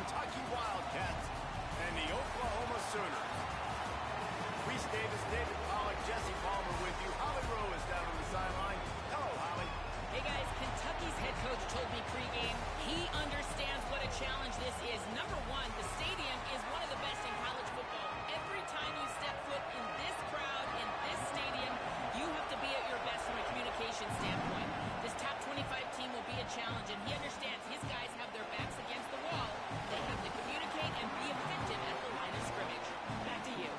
Kentucky Wildcats and the Oklahoma Sooners. Reese Davis, David Pollack, Jesse Palmer with you. Holly Rowe is down on the sideline. Hello, Holly. Hey guys, Kentucky's head coach told me pregame he understands what a challenge this is. Number one, the stadium is one of the best in college football. Every time you step foot in this crowd, in this stadium, you have to be at your best from a communication standpoint. This top 25 team will be a challenge, and he understands his guys have their backs against the wall. They have to communicate and be effective at the line of scrimmage. Back to you.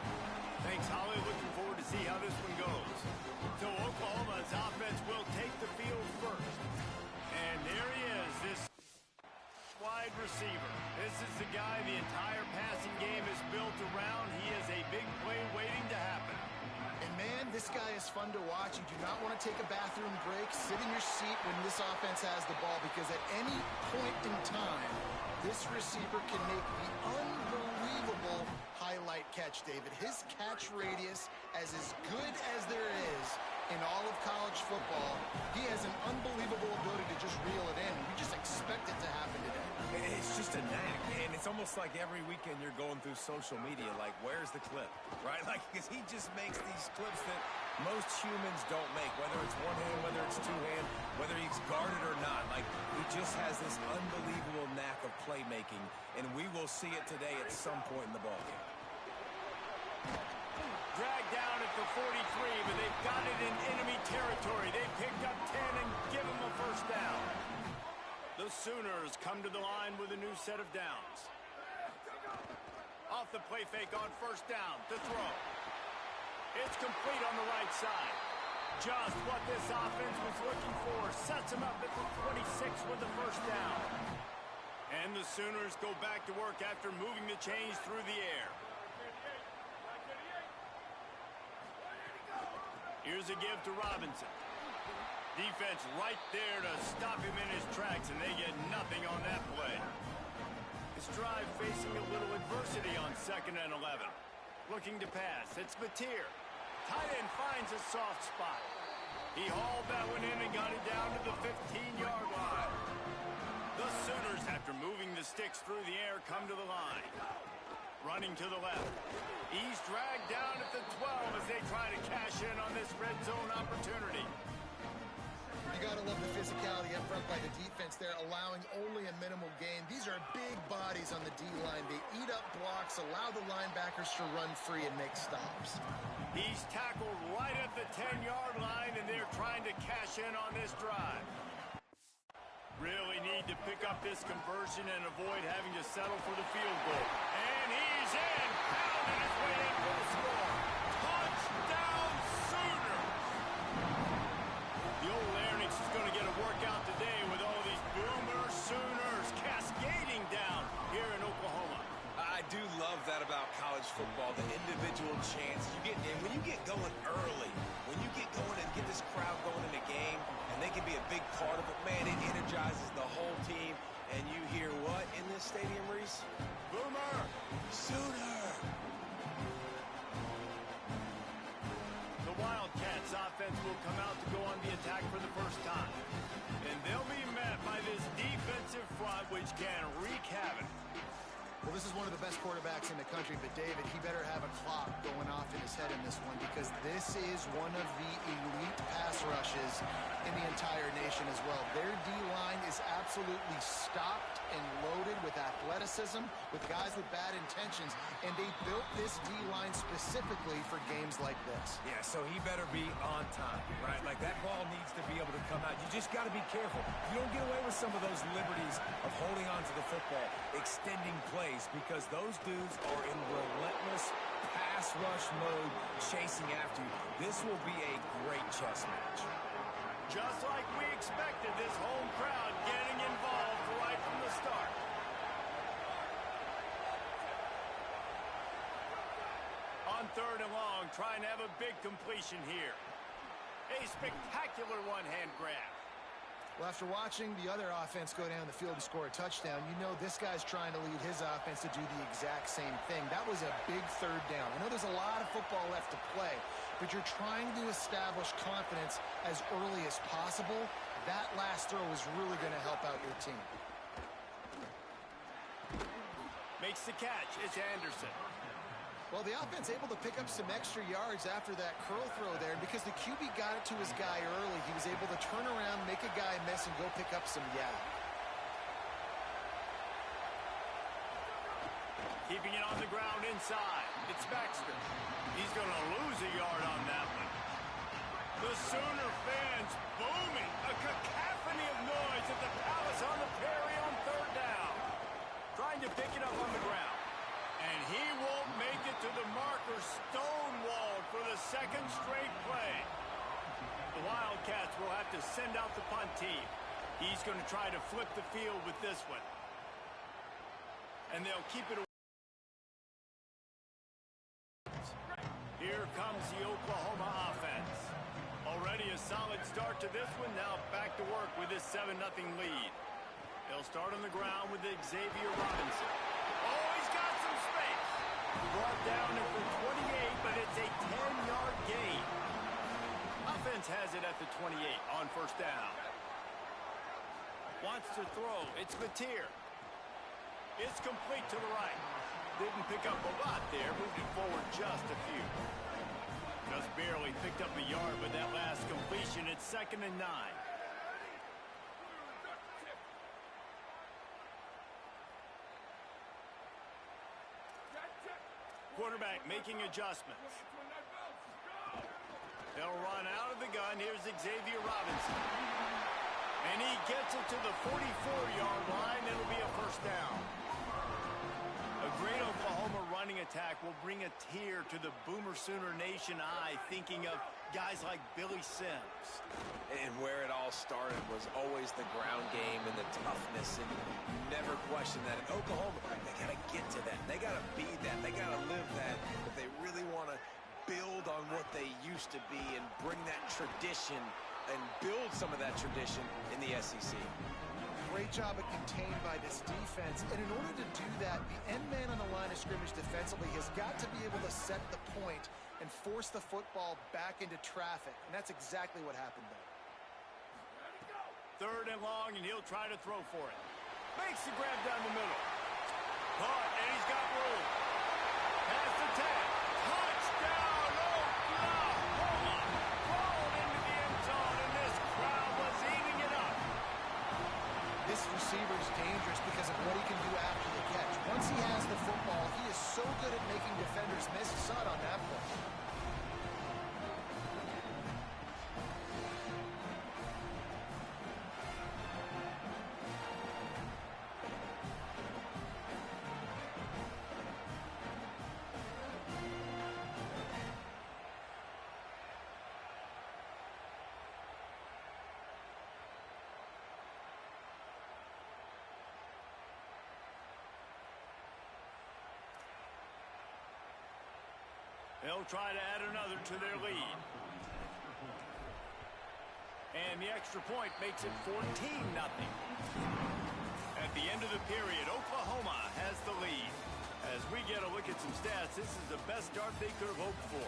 Thanks, Holly. Looking forward to see how this one goes. So Oklahoma's offense will take the field first. And there he is, this wide receiver. This is the guy the entire passing game is built around. He is a big play waiting to happen. And man, this guy is fun to watch. You do not want to take a bathroom break. Sit in your seat when this offense has the ball, because at any point in time, this receiver can make the unbelievable highlight catch, David. His catch radius is as good as there is in all of college football. He has an unbelievable ability to just reel it in. We just expect it to happen today. It's just a knack, and it's almost like every weekend you're going through social media, like, where's the clip, right? Like, because he just makes these clips that most humans don't make, whether it's one hand, whether it's two hand, whether he's guarded or not. Like, he just has this unbelievable knack of playmaking, and we will see it today at some point in the ballgame. Dragged down at the 43, but they've got it in enemy territory. They picked up 10 and give him a first down. The Sooners come to the line with a new set of downs. Off the play fake on first down to throw. It's complete on the right side. Just what this offense was looking for. Sets him up at the 26 with the first down. And the Sooners go back to work after moving the chains through the air. Here's a give to Robinson. Defense right there to stop him in his tracks, and they get nothing on that play. This drive facing a little adversity on 2nd and 11. Looking to pass. It's Mateer. Tight end finds a soft spot. He hauled that one in and got it down to the 15-yard line. The Sooners, after moving the sticks through the air, come to the line. Running to the left. He's dragged down at the 12 as they try to cash in on this red zone opportunity. You got to love the physicality up front by the defense there, allowing only a minimal gain. These are big bodies on the D-line. They eat up blocks, allow the linebackers to run free and make stops. He's tackled right at the 10-yard line, and they're trying to cash in on this drive. Really need to pick up this conversion and avoid having to settle for the field goal. And he's in, pounding his way in for the score. Touchdown, Sooners! The old Larynx is going to get a workout today with all these Boomer Sooners cascading down here in Oklahoma. I do love that about college football, the individual chance you get. And when you get going early, when you get going and get this crowd going in a game, and they can be a big part of it, man, it energizes the whole team. And you hear what in this stadium, Reese? Boomer! Sooner! The Wildcats offense will come out to go on the attack for the first time. And they'll be met by this defensive front, which can wreak havoc. Well, this is one of the best quarterbacks in the country, but David, he better have a clock going off in his head in this one, because this is one of the elite pass rushes in the entire nation as well. Their D-line is absolutely stocked and loaded with athleticism, with guys with bad intentions, and they built this D-line specifically for games like this. Yeah, so he better be on time, right? Like, that ball needs to be able to come out. You just got to be careful. You don't get away with some of those liberties of holding on to the football, extending plays, because those dudes are in relentless pass rush mode chasing after you. This will be a great chess match. Just like we expected, this home crowd getting involved right from the start. On 3rd and long, trying to have a big completion here. A spectacular one-hand grab. Well, after watching the other offense go down the field and score a touchdown, you know this guy's trying to lead his offense to do the exact same thing. That was a big 3rd down. I know there's a lot of football left to play, but you're trying to establish confidence as early as possible. That last throw is really going to help out your team. Makes the catch. It's Anderson. Well, the offense able to pick up some extra yards after that curl throw there. And because the QB got it to his guy early, he was able to turn around, make a guy miss, and go pick up some yak. Keeping it on the ground inside. It's Baxter. He's going to lose a yard on that one. The Sooner fans booming. A cacophony of noise at the Palace on the Prairie on third down. Trying to pick it up on the ground. And he won't make it to the marker, stonewalled for the second straight play. The Wildcats will have to send out the punt team. He's going to try to flip the field with this one. And they'll keep it away. Here comes the Oklahoma offense. Already a solid start to this one. Now back to work with this 7-0 lead. They'll start on the ground with Xavier Robinson. Oh, he's got some space. Brought down at the 28, but it's a 10-yard gain. Offense has it at the 28 on first down. Wants to throw. It's Mateer. It's complete to the right. Didn't pick up a lot there. Moved it forward just a few. Just barely picked up a yard with that last completion. It's 2nd and 9. Quarterback making adjustments. They'll run out of the gun. Here's Xavier Robinson. And he gets it to the 44-yard line. It'll be a first down. A great Oklahoma running attack will bring a tear to the Boomer Sooner Nation eye, thinking of guys like Billy Sims. And where it all started was always the ground game and the toughness, and you never question that. In Oklahoma, they got to get to that. They got to be that. They got to live that. If they really want to build on what they used to be and bring that tradition and build some of that tradition in the SEC. Great job at contained by this defense. And in order to do that, the end man on the line of scrimmage defensively has got to be able to set the point and force the football back into traffic. And that's exactly what happened there. 3rd and long, and he'll try to throw for it. Makes the grab down the middle. Caught, and he's got room. Pass the tag. Touchdown, Oklahoma! Crawled into the end zone, and this crowd was eating it up. This receiver is dangerous because of what he can do after the catch. Once he has the football, he is so good at making defenders miss. You saw it on that play. They'll try to add another to their lead. And the extra point makes it 14-0. At the end of the period, Oklahoma has the lead. As we get a look at some stats, this is the best start they could have hoped for.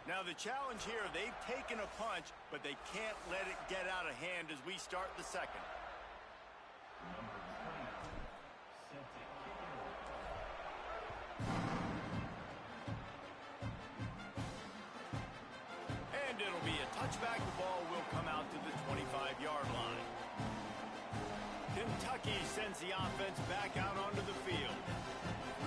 Now the challenge here, they've taken a punch, but they can't let it get out of hand as we start the second. And it'll be a touchback. The ball will come out to the 25-yard line. Kentucky sends the offense back out onto the field.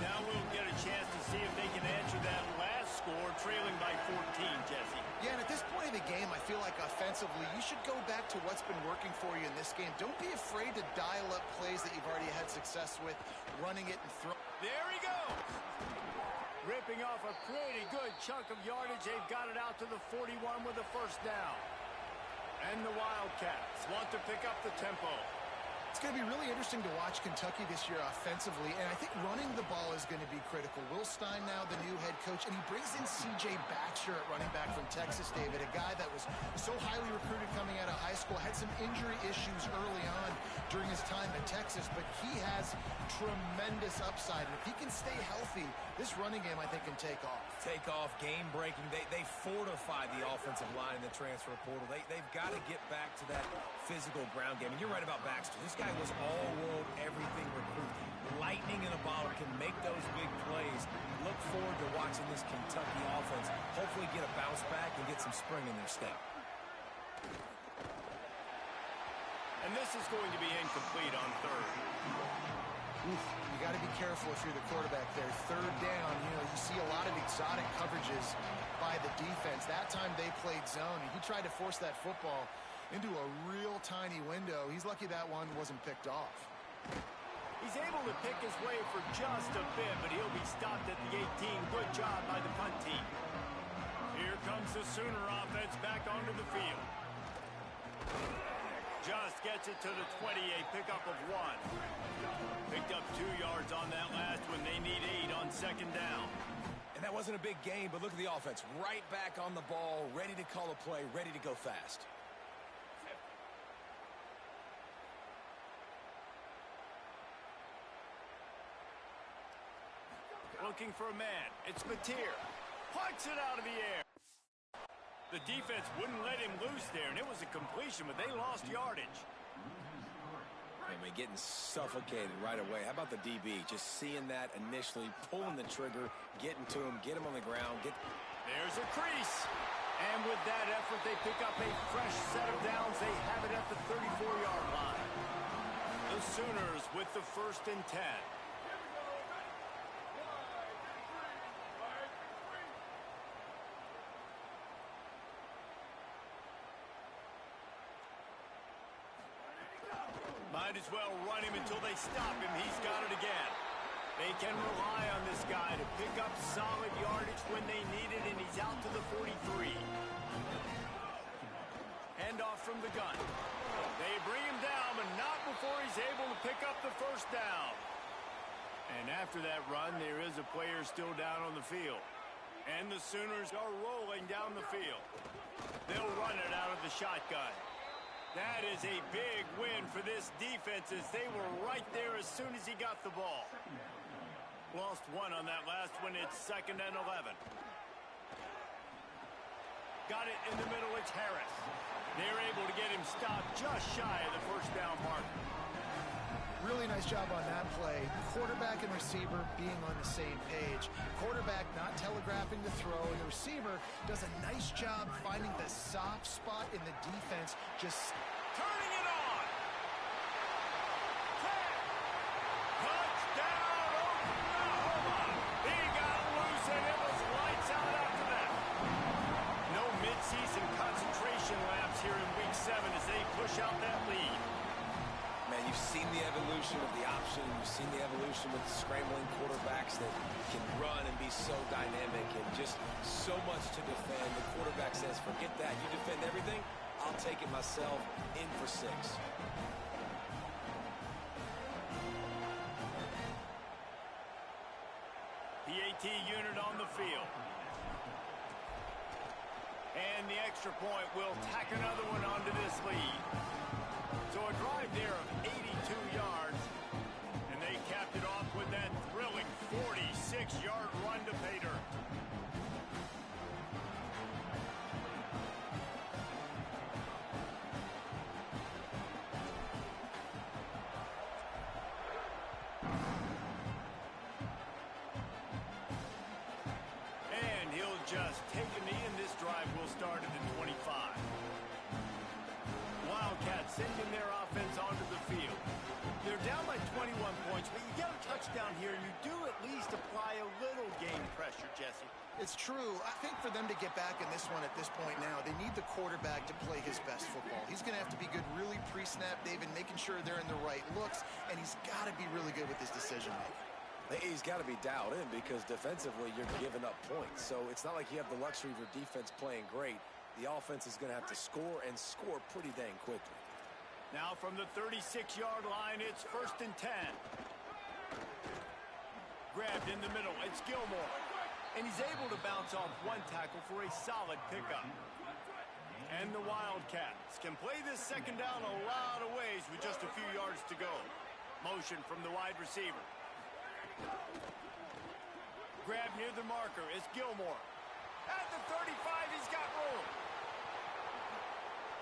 Now we'll get a chance to see if they can answer that last score, trailing by 14, Jesse. Yeah, and at this point in the game, I feel like offensively, you should go back to what's been working for you in this game. Don't be afraid to dial up plays that you've already had success with, running it and throwing. There he goes. Ripping off a pretty good chunk of yardage. They've got it out to the 41 with a first down. And the Wildcats want to pick up the tempo. It's going to be really interesting to watch Kentucky this year offensively, and I think running the ball is going to be critical. Will Stein now the new head coach, and he brings in C.J. Baxter at running back from Texas, David, a guy that was so highly recruited coming out of high school, had some injury issues early on during his time at Texas, but he has tremendous upside. And if he can stay healthy, this running game, I think, can take off. Take off, game-breaking. They fortify the offensive line in the transfer portal. They've got to get back to that physical ground game. And you're right about Baxter. This guy was all-world, everything recruit. Lightning in a bottle, can make those big plays. Look forward to watching this Kentucky offense hopefully get a bounce back and get some spring in their step. And this is going to be incomplete on third. Oof, you got to be careful if you're the quarterback there. Third down, you see a lot of exotic coverages by the defense. That time they played zone, and he tried to force that football into a real tiny window. He's lucky that one wasn't picked off. He's able to pick his way for just a bit, but he'll be stopped at the 18. Good job by the punt team. Here comes the Sooner offense back onto the field. Just gets it to the 20, a pickup of 1. Picked up 2 yards on that last one. They need 8 on second down. And that wasn't a big game, but look at the offense. Right back on the ball, ready to call a play, ready to go fast. Looking for a man. It's Mateer. Puts it out of the air. The defense wouldn't let him loose there, and it was a completion, but they lost yardage. I mean, getting suffocated right away. How about the DB? Just seeing that initially, pulling the trigger, getting to him, get him on the ground. There's a crease. And with that effort, they pick up a fresh set of downs. They have it at the 34-yard line. The Sooners with the 1st and 10. Might as well run him until they stop him. He's got it again. They can rely on this guy to pick up solid yardage when they need it, and he's out to the 43. Hand off from the gun. They bring him down, but not before he's able to pick up the 1st down. And after that run, there is a player still down on the field. And the Sooners are rolling down the field. They'll run it out of the shotgun. That is a big win for this defense, as they were right there as soon as he got the ball. Lost 1 on that last one. It's 2nd and 11. Got it in the middle. It's Harris. They're able to get him stopped just shy of the 1st down mark. Really nice job on that play. Quarterback and receiver being on the same page. Quarterback not telegraphing the throw, and the receiver does a nice job finding the soft spot in the defense, just turning it on. Touchdown, Oklahoma. He got loose, and it was lights out after that. No midseason concentration laps here in Week 7 as they push out that lead. Man, you've seen the evolution of the option. You've seen the evolution with the scrambling quarterbacks that can run and be so dynamic and just so much to defend. The quarterback says, forget that. You defend everything, I'll take it myself. In for 6. PAT unit on the field. And the extra point will tack another one onto this lead. So a drive there of 82 yards, and they capped it off with that thrilling 46-yard run to pay dirt. And he'll just take a knee, and this drive will start at the 25. Wildcats sending their offense onto the field. They're down by 21 points, but you get a touchdown here, and you do at least apply a little game pressure, Jesse. It's true. I think for them to get back in this one at this point now, they need the quarterback to play his best football. He's going to have to be good really pre-snap, David, making sure they're in the right looks, and he's got to be really good with his decision-making. He's got to be dialed in because defensively you're giving up points. So it's not like you have the luxury of your defense playing great. The offense is going to have to score and score pretty dang quickly. Now from the 36-yard line, it's 1st and 10. Grabbed in the middle, it's Gilmore. And he's able to bounce off one tackle for a solid pickup. And the Wildcats can play this second down a lot of ways with just a few yards to Motion from the wide receiver. Grab near the marker is Gilmore. At the 35, he's got room.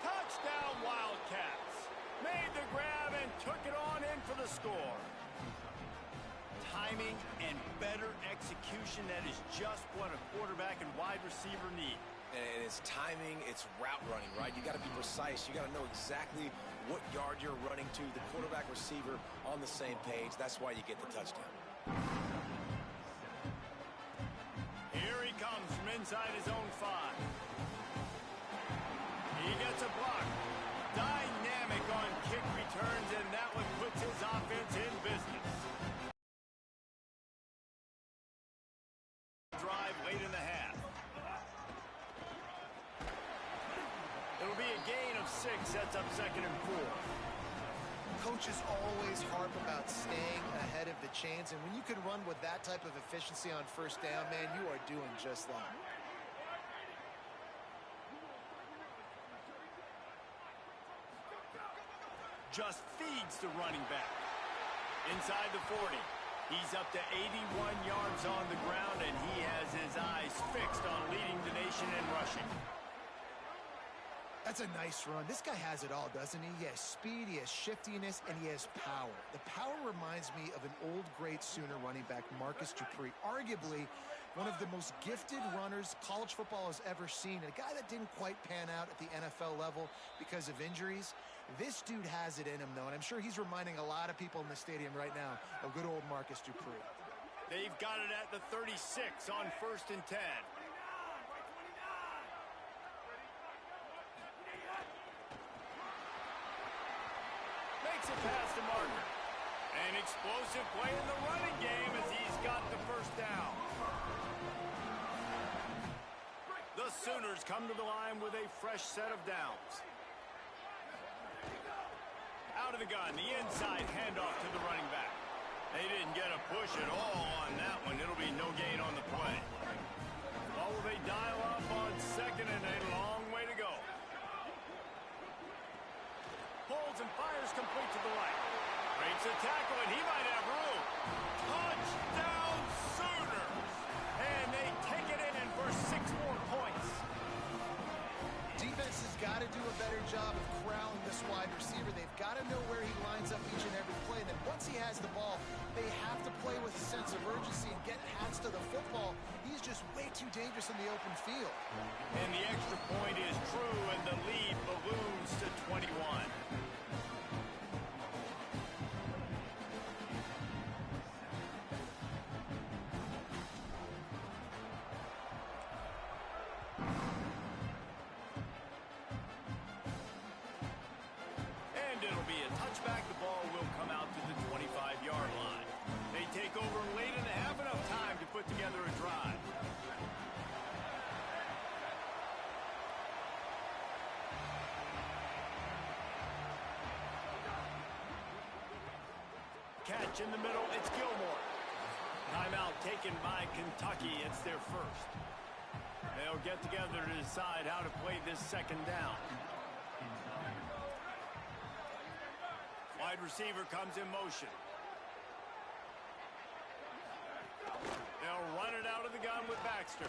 Touchdown, Wildcats. Made the grab and took it on in for the score. Timing and better execution, that is just what a quarterback and wide receiver need. And it's timing, it's route running, right? You got to be precise. You got to know exactly what yard you're running to. The quarterback receiver on the same page. That's why you get the touchdown. Here he comes from inside his own 5. He gets a block. Dynamic on kick returns, and that one puts his offense in business. Drive late in the half. It'll be a gain of 6, sets up 2nd and 4. Coaches always harp about staying ahead of the chains, and when you can run with that type of efficiency on 1st down, man, you are doing just that. Just feeds the running back. Inside the 40. He's up to 81 yards on the ground, and he has his eyes fixed on leading the nation in rushing. That's a nice run. This guy has it all, doesn't he? He has speed, he has shiftiness, and he has power. The power reminds me of an old great Sooner running back, Marcus Dupree. Arguably one of the most gifted runners college football has ever seen. And a guy that didn't quite pan out at the NFL level because of injuries. This dude has it in him, though, and I'm sure he's reminding a lot of people in the stadium right now of good old Marcus Dupree. They've got it at the 36 on 1st and 10. Makes it past the marker. An explosive play in the running game as he's got the 1st down. The Sooners come to the line with a fresh set of downs. Out of the gun, the inside handoff to the running back. They didn't get a push at all on that one. It'll be no gain on the play. Oh, they dial up on 2nd and a long way to go. Holds and fires complete to the right. Breaks a tackle, and he might have room. Touchdown, Sooners! And they take it in for 6 more points. Defense has got to do a better job of corralling this wide receiver. They've got to know where he lines up each and every play. And then once he has the ball, they have to play with a sense of urgency and get hats to the football. He's just way too dangerous in the open field. And the extra point is true, and the lead balloons to 21. It'll be a touchback. The ball will come out to the 25-yard line. They take over late in the half, enough time to put together a drive. Catch in the middle. It's Gilmore. Timeout taken by Kentucky. It's their 1st. They'll get together to decide how to play this 2nd down. Wide receiver comes in motion. They'll run it out of the gun with Baxter.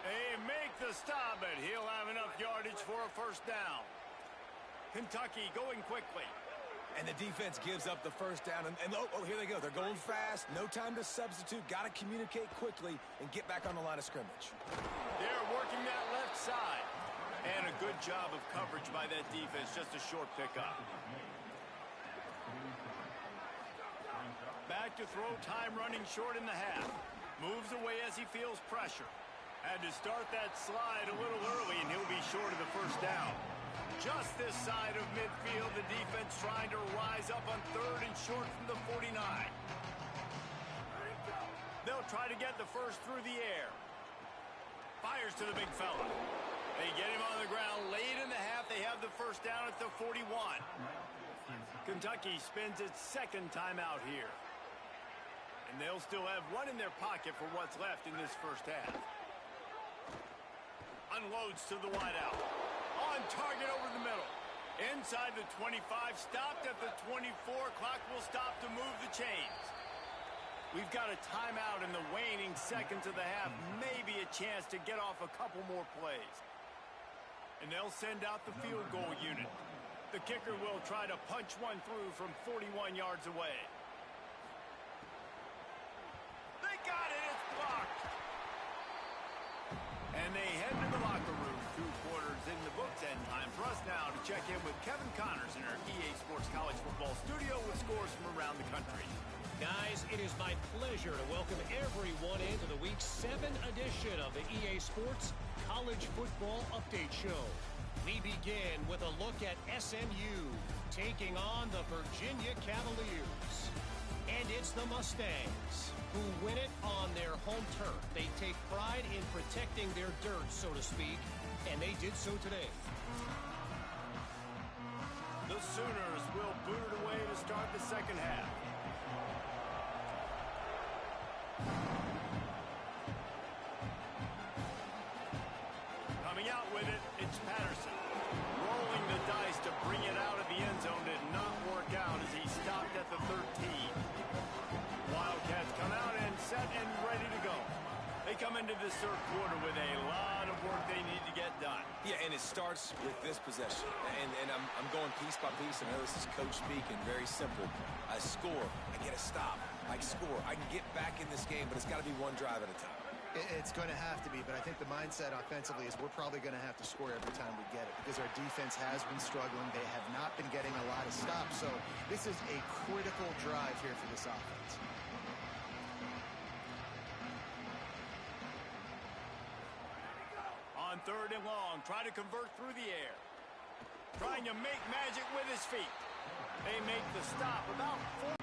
They make the stop, but he'll have enough yardage for a 1st down. Kentucky going quickly. And the defense gives up the 1st down. And here they go. They're going fast. No time to substitute. Got to communicate quickly and get back on the line of scrimmage. They're working that left side. And a good job of coverage by that defense. Just a short pickup. Back to throw, time running short in the half. Moves away as he feels pressure. Had to start that slide a little early, and he'll be short of the 1st down. Just this side of midfield, the defense trying to rise up on 3rd and short from the 49. They'll try to get the 1st through the air. Fires to the big fella. They get him on the ground late in the half. They have the 1st down at the 41. Kentucky spends its 2nd timeout here. And they'll still have one in their pocket for what's left in this 1st half. Unloads to the wideout. On target over the middle. Inside the 25, stopped at the 24. Clock will stop to move the chains. We've got a timeout in the waning seconds of the half. Maybe a chance to get off a couple more plays. And they'll send out the field goal unit. The kicker will try to punch one through from 41 yards away. They got it. It's blocked. And they head to the locker room. 2 quarters in the books, and time for us now to check in with Kevin Connors in our EA Sports College Football studio with scores from around the country. Guys, it is my pleasure to welcome everyone into the Week 7 edition of the EA Sports College Football Update Show. We begin with a look at SMU taking on the Virginia Cavaliers. And it's the Mustangs who win it on their home turf. They take pride in protecting their dirt, so to speak, and they did so today. The Sooners will boot it away to start the second half. Coming out with it, it's Patterson. Rolling the dice to bring it out of the end zone did not work out as he stopped at the 13. Wildcats come out and set and ready to go. They come into this third quarter with a lot of work they need to get done. Yeah, and it starts with this possession. And I'm going piece by piece. I know this is coach speaking, very simple. I score, I get a stop, I score. I can get back in this game, but it's got to be one drive at a time. It's going to have to be, but I think the mindset offensively is we're probably going to have to score every time we get it because our defense has been struggling. They have not been getting a lot of stops, so this is a critical drive here for this offense. On third and long, try to convert through the air. Trying to make magic with his feet. They make the stop about 4.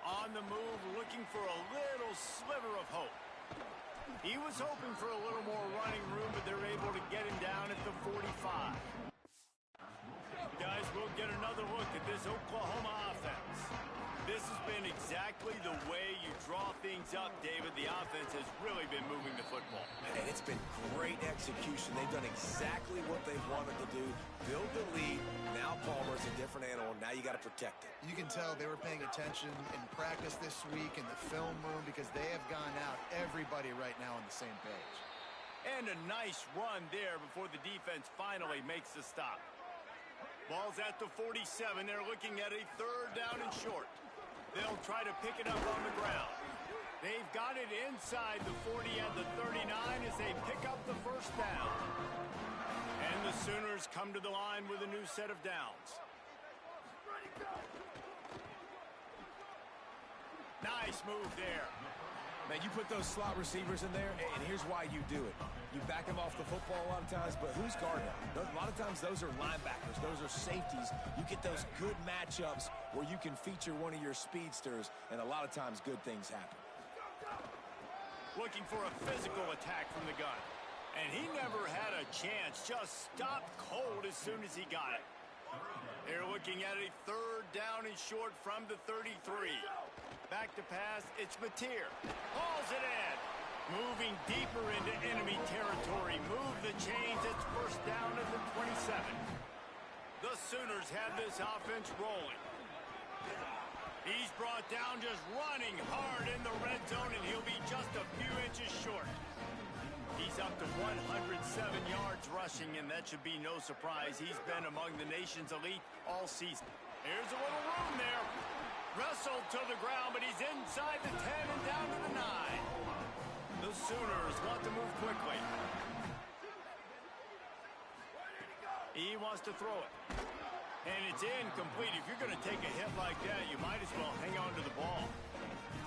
On the move, looking for a little sliver of hope. He was hoping for a little more running room, but they're able to get him down at the 45. Guys, we'll get another look at this Oklahoma offense. This has been exactly the way you draw things up, David. The offense has really been moving the football. And it's been great execution. They've done exactly what they wanted to do. Build the lead. Now Palmer's a different animal. Now you got to protect it. You can tell they were paying attention in practice this week in the film room because they have gone out, everybody right now on the same page. And a nice run there before the defense finally makes the stop. Ball's at the 47. They're looking at a third down and short. They'll try to pick it up on the ground. They've got it inside the 40 and the 39 as they pick up the first down. And the Sooners come to the line with a new set of downs. Nice move there. Man, you put those slot receivers in there, and here's why you do it. You back them off the football a lot of times, but who's guarding them? A lot of times those are linebackers. Those are safeties. You get those good matchups where you can feature one of your speedsters, and a lot of times good things happen. Looking for a physical attack from the gun. And he never had a chance. Just stopped cold as soon as he got it. They're looking at a third down and short from the 33. Back to pass, it's Mateer. Hauls it in. Moving deeper into enemy territory. Move the chains, it's first down at the 27. The Sooners have this offense rolling. He's brought down just running hard in the red zone, and he'll be just a few inches short. He's up to 107 yards rushing, and that should be no surprise. He's been among the nation's elite all season. Here's a little room there. Wrestled to the ground, but he's inside the 10 and down to the 9. The Sooners want to move quickly. He wants to throw it. And it's incomplete. If you're going to take a hit like that, you might as well hang on to the ball.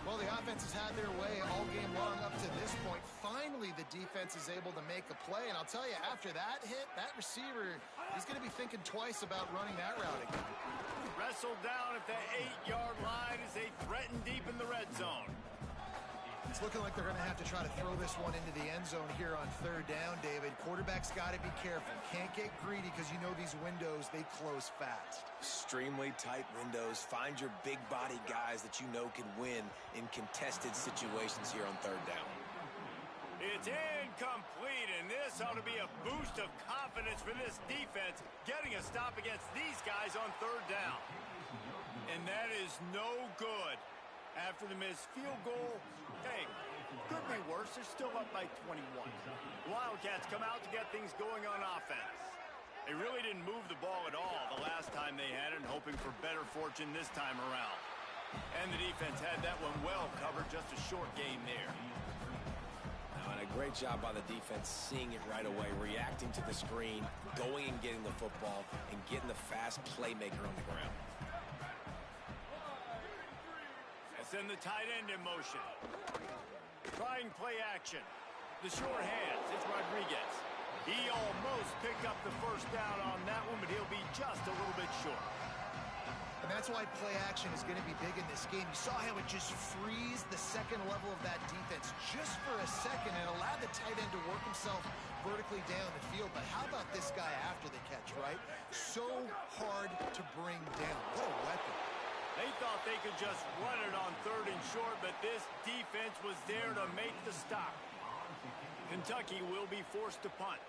Well, the offense has had their way all game long up to this point. Finally, the defense is able to make a play. And I'll tell you, after that hit, that receiver, he's going to be thinking twice about running that route again. Wrestled down at the 8-yard line as they threaten deep in the red zone. It's looking like they're going to have to try to throw this one into the end zone here on third down, David. Quarterback's got to be careful. Can't get greedy because you know these windows, they close fast. Extremely tight windows. Find your big body guys that you know can win in contested situations here on third down. It's Incomplete, and this ought to be a boost of confidence for this defense, getting a stop against these guys on third down. And that is no good. After the missed field goal, hey, could be worse. They're still up by 21. Wildcats come out to get things going on offense. They really didn't move the ball at all the last time they had it, hoping for better fortune this time around. And the defense had that one well covered, just a short game there. And a great job by the defense seeing it right away, reacting to the screen, going and getting the football, and getting the fast playmaker on the ground. Send the tight end in motion. Trying play action. The short hands. It's Rodriguez. He almost picked up the first down on that one, but he'll be just a little bit short. And that's why play action is going to be big in this game. You saw how it just freezed the second level of that defense just for a second and allowed the tight end to work himself vertically down the field. But how about this guy after the catch, right? So hard to bring down. What a weapon. They thought they could just run it on third and short, but this defense was there to make the stop. Kentucky will be forced to punt.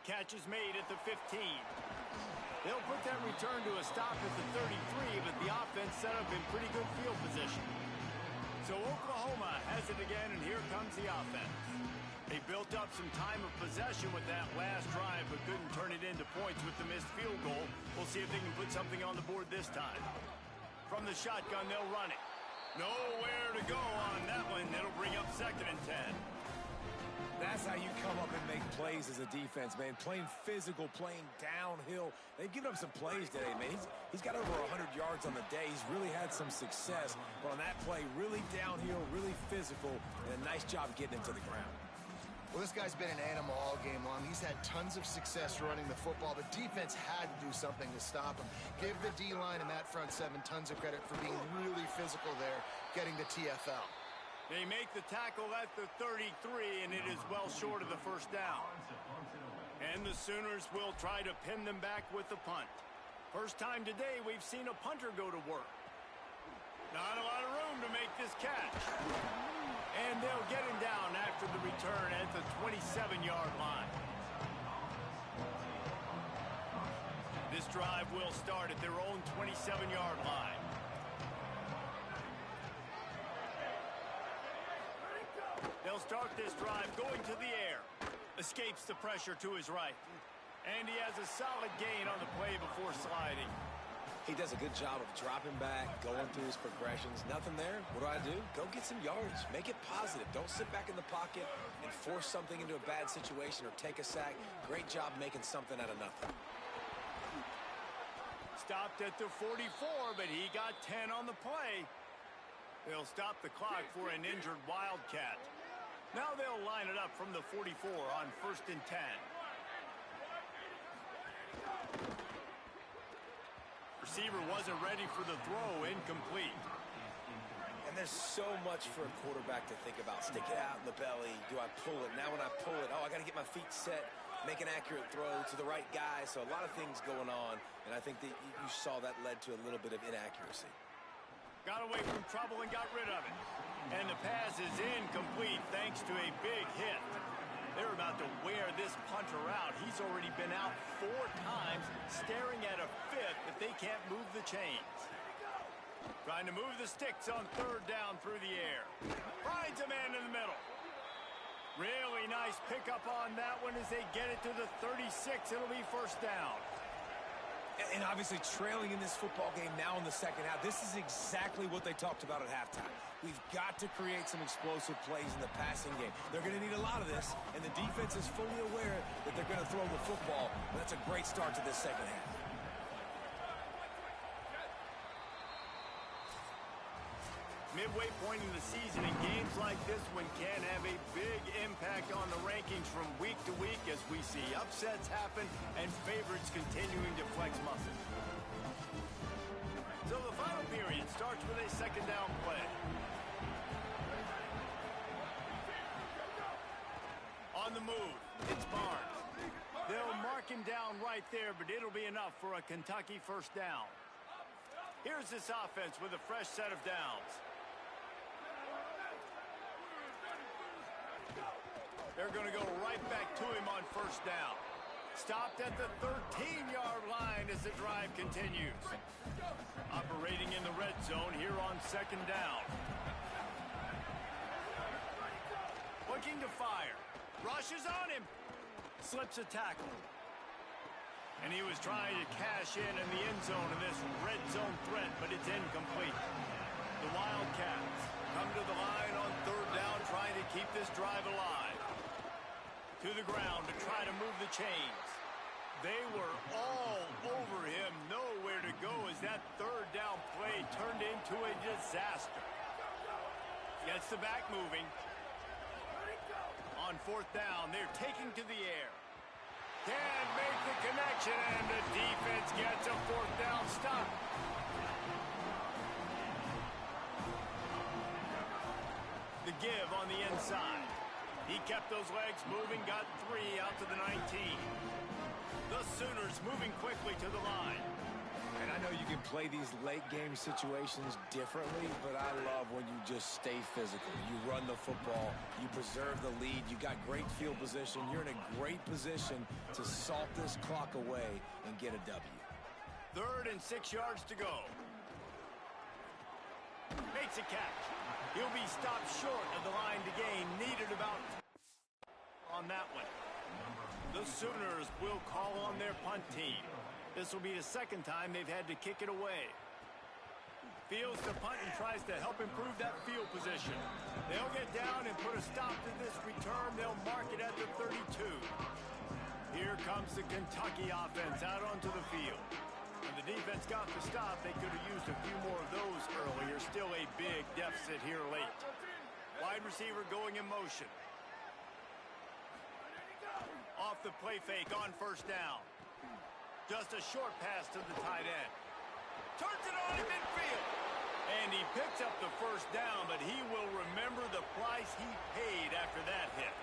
Catch is made at the 15. They'll put that return to a stop at the 33, but the offense set up in pretty good field position. So Oklahoma has it again, and here comes the offense. They built up some time of possession with that last drive, but couldn't turn it into points with the missed field goal. We'll see if they can put something on the board this time. From the shotgun, they'll run it. Nowhere to go on that one. It'll bring up 2nd and 10. That's how you come up and make plays as a defense, man. Playing physical, playing downhill. They've given up some plays today, man. He's got over 100 yards on the day. He's really had some success. But on that play, really downhill, really physical, and a nice job getting him to the ground. Well, this guy's been an animal all game long. He's had tons of success running the football. The defense had to do something to stop him. Give the D-line and that front seven tons of credit for being really physical there, getting the TFL. They make the tackle at the 33, and it is well short of the first down. And the Sooners will try to pin them back with the punt. First time today we've seen a punter go to work. Not a lot of room to make this catch. And they'll get him down after the return at the 27-yard line. This drive will start at their own 27-yard line. They'll start this drive going to the air. Escapes the pressure to his right. And he has a solid gain on the play before sliding. He does a good job of dropping back, going through his progressions. Nothing there. What do? Go get some yards. Make it positive. Don't sit back in the pocket and force something into a bad situation or take a sack. Great job making something out of nothing. Stopped at the 44, but he got 10 on the play. They'll stop the clock for an injured Wildcat. Now they'll line it up from the 44 on 1st and 10. Receiver wasn't ready for the throw, incomplete. And there's so much for a quarterback to think about. Stick it out in the belly. Do I pull it? Now when I pull it, I got to get my feet set, make an accurate throw to the right guy. So a lot of things going on, and I think that you saw that led to a little bit of inaccuracy. Got away from trouble and got rid of it. And the pass is incomplete thanks to a big hit. They're about to wear this punter out. He's already been out 4 times, staring at a 5th if they can't move the chains. Trying to move the sticks on 3rd down through the air. Finds a man in the middle. Really nice pickup on that one as they get it to the 36. It'll be 1st down. And obviously trailing in this football game now in the second half. This is exactly what they talked about at halftime. We've got to create some explosive plays in the passing game. They're going to need a lot of this, and the defense is fully aware that they're going to throw the football. But that's a great start to this second half. Midway point in the season, and games like this one can have a big impact on the rankings from week to week as we see upsets happen and favorites continuing to flex muscles. So the final period starts with a 2nd down play. On the move, it's Barnes. They'll mark him down right there, but it'll be enough for a Kentucky 1st down. Here's this offense with a fresh set of downs. They're going to go right back to him on first down. Stopped at the 13-yard line as the drive continues. Operating in the red zone here on second down. Looking to fire. Rushes on him. Slips a tackle. And he was trying to cash in the end zone in this red zone threat, but it's incomplete. The Wildcats come to the line on third down, trying to keep this drive alive. To the ground to try to move the chains. They were all over him, nowhere to go as that third down play turned into a disaster. Gets the back moving. On fourth down, they're taking to the air. Can't make the connection, and the defense gets a fourth down stop. The give on the inside. He kept those legs moving, got 3 out to the 19. The Sooners moving quickly to the line. And I know you can play these late game situations differently, but I love when you just stay physical. You run the football, you preserve the lead, you got great field position, you're in a great position to salt this clock away and get a W. 3rd and 6 yards to go. Makes a catch. He'll be stopped short of the line to gain. Needed about on that one. The Sooners will call on their punt team. This will be the second time they've had to kick it away. Fields the punt and tries to help improve that field position. They'll get down and put a stop to this return. They'll mark it at the 32. Here comes the Kentucky offense out onto the field. When the defense got the stop, they could have used a few more of those earlier. Still a big deficit here late. Wide receiver going in motion. Off the play fake on first down. Just a short pass to the tight end. Turns it on in midfield. And he picks up the first down, but he will remember the price he paid after that hit.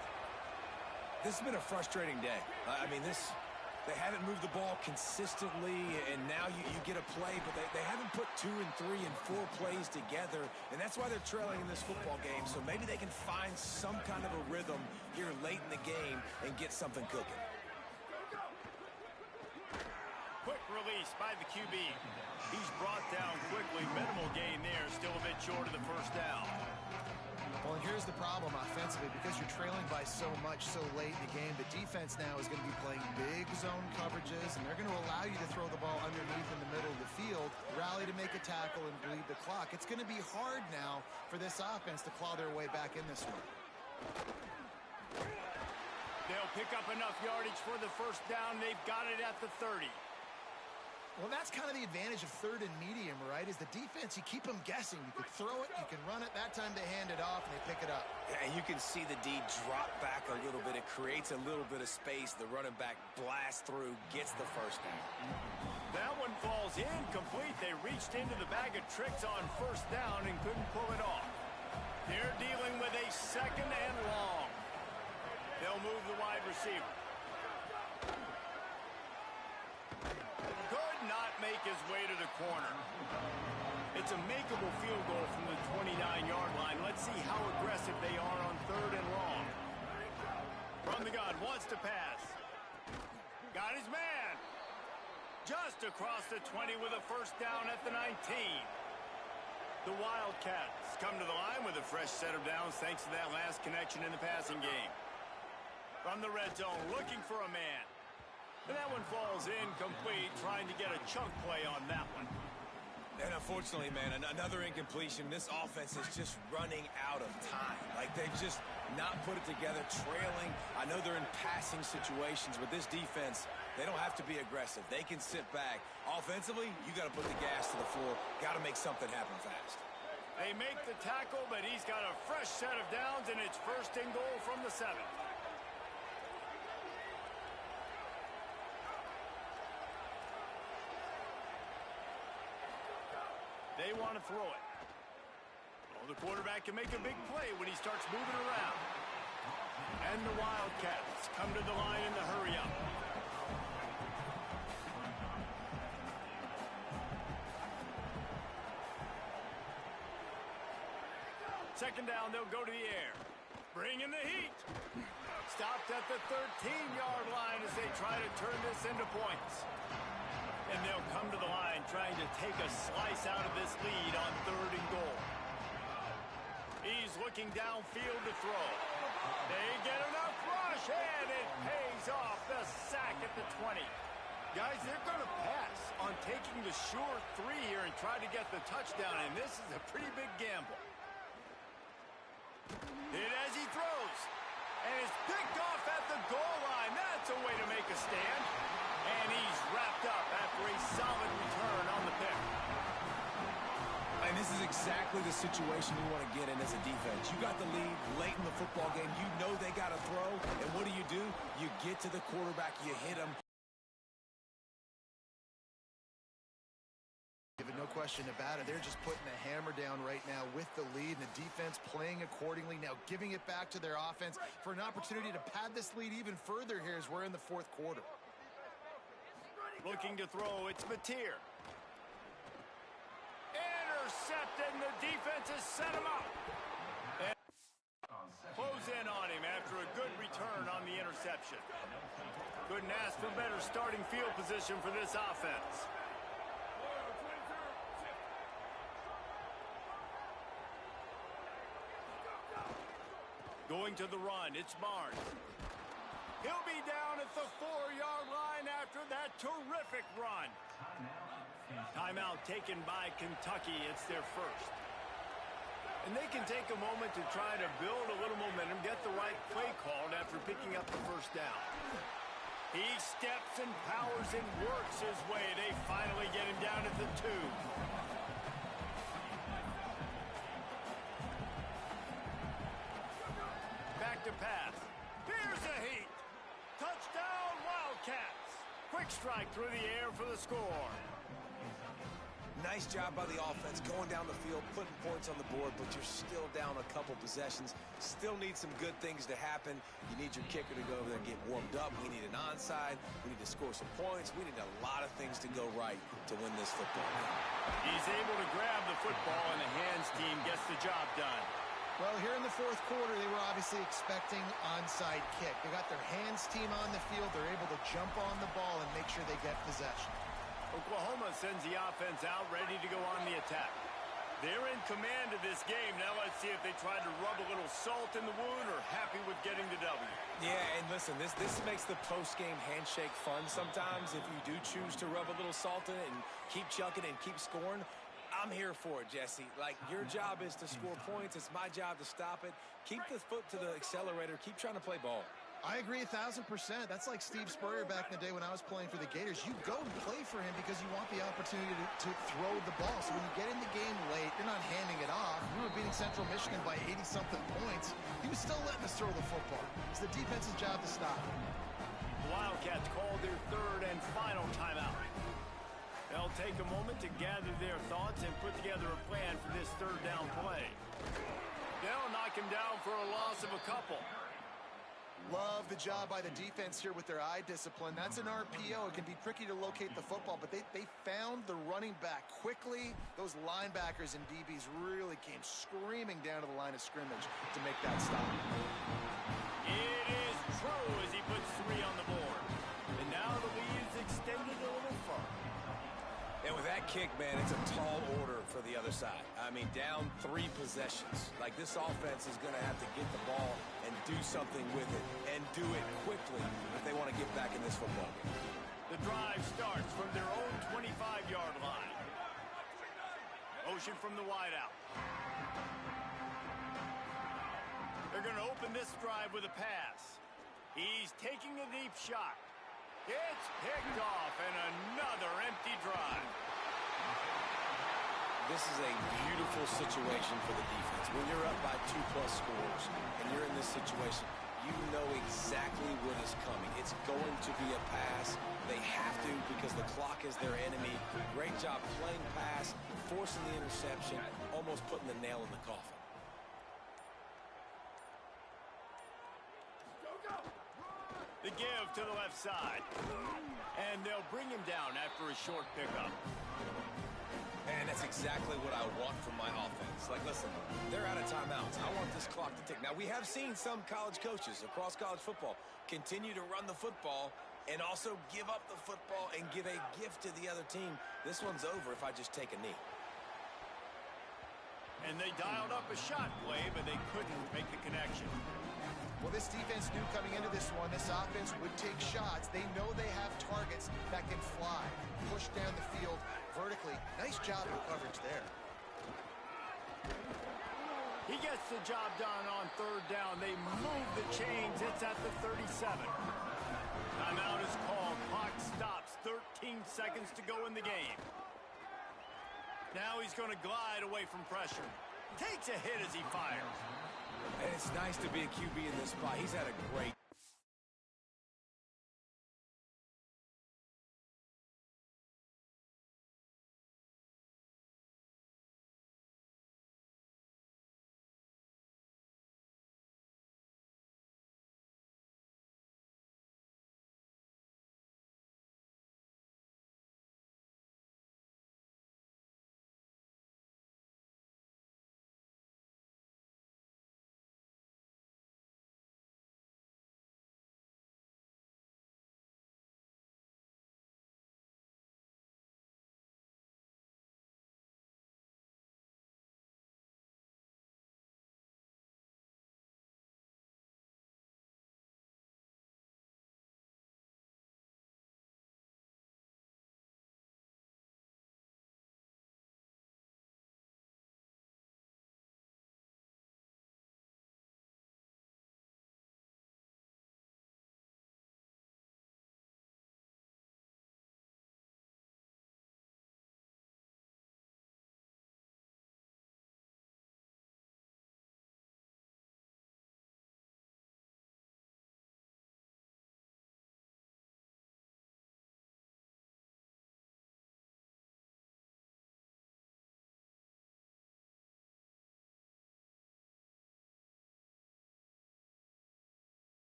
This has been a frustrating day. I mean, they haven't moved the ball consistently, and now you get a play, but they haven't put 2 and 3 and 4 plays together, and that's why they're trailing in this football game. So maybe they can find some kind of a rhythm here late in the game and get something cooking. Quick release by the QB. He's brought down quickly. Minimal gain there. Still a bit short of the first down. Well, and here's the problem offensively. Because you're trailing by so much so late in the game, the defense now is going to be playing big zone coverages, and they're going to allow you to throw the ball underneath in the middle of the field, rally to make a tackle, and bleed the clock. It's going to be hard now for this offense to claw their way back in this one. They'll pick up enough yardage for the first down. They've got it at the 30. Well, that's kind of the advantage of 3rd and medium, right? Is the defense, you keep them guessing. You can throw it, you can run it. That time they hand it off and they pick it up. Yeah, and you can see the D drop back a little bit. It creates a little bit of space. The running back blasts through, gets the first down. That one falls incomplete. They reached into the bag of tricks on first down and couldn't pull it off. They're dealing with a 2nd and long. They'll move the wide receiver. Could not make his way to the corner. It's a makeable field goal from the 29-yard line. Let's see how aggressive they are on 3rd and long. From the gun, wants to pass. Got his man. Just across the 20 with a first down at the 19. The Wildcats come to the line with a fresh set of downs thanks to that last connection in the passing game. From the red zone, looking for a man. And that one falls incomplete, trying to get a chunk play on that one. And unfortunately, man, another incompletion. This offense is just running out of time. Like, they've just not put it together, trailing. I know they're in passing situations, but this defense, they don't have to be aggressive. They can sit back. Offensively, you got to put the gas to the floor. Got to make something happen fast. They make the tackle, but he's got a fresh set of downs, and it's 1st and goal from the 7. They want to throw it. Well, the quarterback can make a big play when he starts moving around. And the Wildcats come to the line in the hurry up. Second down, they'll go to the air. Bring in the heat. Stopped at the 13-yard line as they try to turn this into points. And they'll come to the line trying to take a slice out of this lead on 3rd and goal. He's looking downfield to throw. They get enough rush, and it pays off. The sack at the 20. Guys, they're going to pass on taking the sure 3 here and try to get the touchdown, and this is a pretty big gamble. Hit as he throws. And it's picked off at the goal line. That's a way to make a stand. And he's wrapped up after a solid return on the pick. And this is exactly the situation you want to get in as a defense. You got the lead late in the football game. You know they got to throw. And what do? You get to the quarterback. You hit him. No question about it. They're just putting the hammer down right now with the lead, and the defense playing accordingly. Now giving it back to their offense for an opportunity to pad this lead even further here as we're in the 4th quarter. Looking to throw, it's Mateer. Intercepted, and the defense has set him up. And close in on him after a good return on the interception. Couldn't ask for better starting field position for this offense. Going to the run, it's Barnes. He'll be down at the 4-yard line after that terrific run. Timeout taken by Kentucky. It's their first. And they can take a moment to try to build a little momentum, get the right play called after picking up the first down. He steps and powers and works his way. They finally get him down at the 2. To pass. Here's a heat. Touchdown, Wildcats. Quick strike through the air for the score. Nice job by the offense going down the field, putting points on the board, but you're still down a couple possessions. Still need some good things to happen. You need your kicker to go over there and get warmed up. We need an onside. We need to score some points. We need a lot of things to go right to win this football game. He's able to grab the football, and the hands team gets the job done. Well, here in the 4th quarter, they were obviously expecting onside kick. They got their hands team on the field. They're able to jump on the ball and make sure they get possession. Oklahoma sends the offense out, ready to go on the attack. They're in command of this game. Now let's see if they try to rub a little salt in the wound or happy with getting the W. Yeah, and listen, this makes the post-game handshake fun sometimes if you do choose to rub a little salt in it and keep chucking and keep scoring. I'm here for it, Jesse. Like, your job is to score points. It's my job to stop it. Keep the foot to the accelerator. Keep trying to play ball. I agree 1,000%. That's like Steve Spurrier back in the day when I was playing for the Gators. You go and play for him because you want the opportunity to throw the ball. So when you get in the game late, you're not handing it off. We were beating Central Michigan by 80-something points. He was still letting us throw the football. It's the defense's job to stop it. The Wildcats called their 3rd and final timeout. They'll take a moment to gather their thoughts and put together a plan for this 3rd down play. They'll knock him down for a loss of a couple. Love the job by the defense here with their eye discipline. That's an RPO. It can be tricky to locate the football, but they found the running back quickly. Those linebackers and DBs really came screaming down to the line of scrimmage to make that stop. It is true as he puts 3 on the board. And now the lead is extended a little further. And with that kick, man, it's a tall order for the other side. I mean, down 3 possessions. Like, this offense is going to have to get the ball and do something with it, and do it quickly if they want to get back in this football game. The drive starts from their own 25-yard line. Motion from the wideout. They're going to open this drive with a pass. He's taking a deep shot. It's picked off, and another empty drive. This is a beautiful situation for the defense. When you're up by 2+ scores and you're in this situation, you know exactly what is coming. It's going to be a pass. They have to because the clock is their enemy. Great job playing pass, forcing the interception, almost putting the nail in the coffin. The give to the left side. And they'll bring him down after a short pickup. And that's exactly what I want from my offense. Like, listen, they're out of timeouts. I want this clock to tick. Now, we have seen some college coaches across college football continue to run the football and also give up the football and give a gift to the other team. This one's over if I just take a knee. And they dialed up a shot play, but they couldn't make the connection. Well, this defense knew coming into this one, this offense would take shots. They know they have targets that can fly, push down the field vertically. Nice job of coverage there. He gets the job done on third down. They move the chains. It's at the 37. Timeout is called. Clock stops. 13 seconds to go in the game. Now he's going to glide away from pressure. Takes a hit as he fires. And it's nice to be a QB in this spot. He's had a great...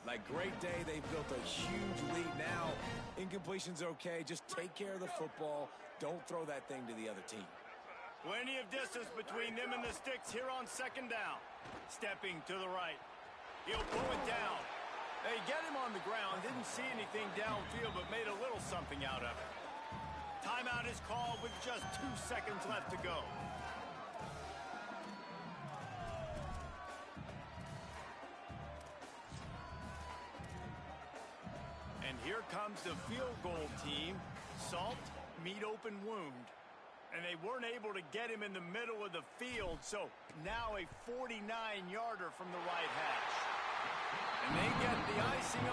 Like, great day. They've built a huge lead now. Incompletion's okay. Just take care of the football. Don't throw that thing to the other team. Plenty of distance between them and the sticks here on second down. Stepping to the right. He'll pull it down. They get him on the ground. Didn't see anything downfield, but made a little something out of it. Timeout is called with just 2 seconds left to go. And here comes the field goal team. Salt, meet open wound. And they weren't able to get him in the middle of the field, so now a 49-yarder from the right hash. And they get the icing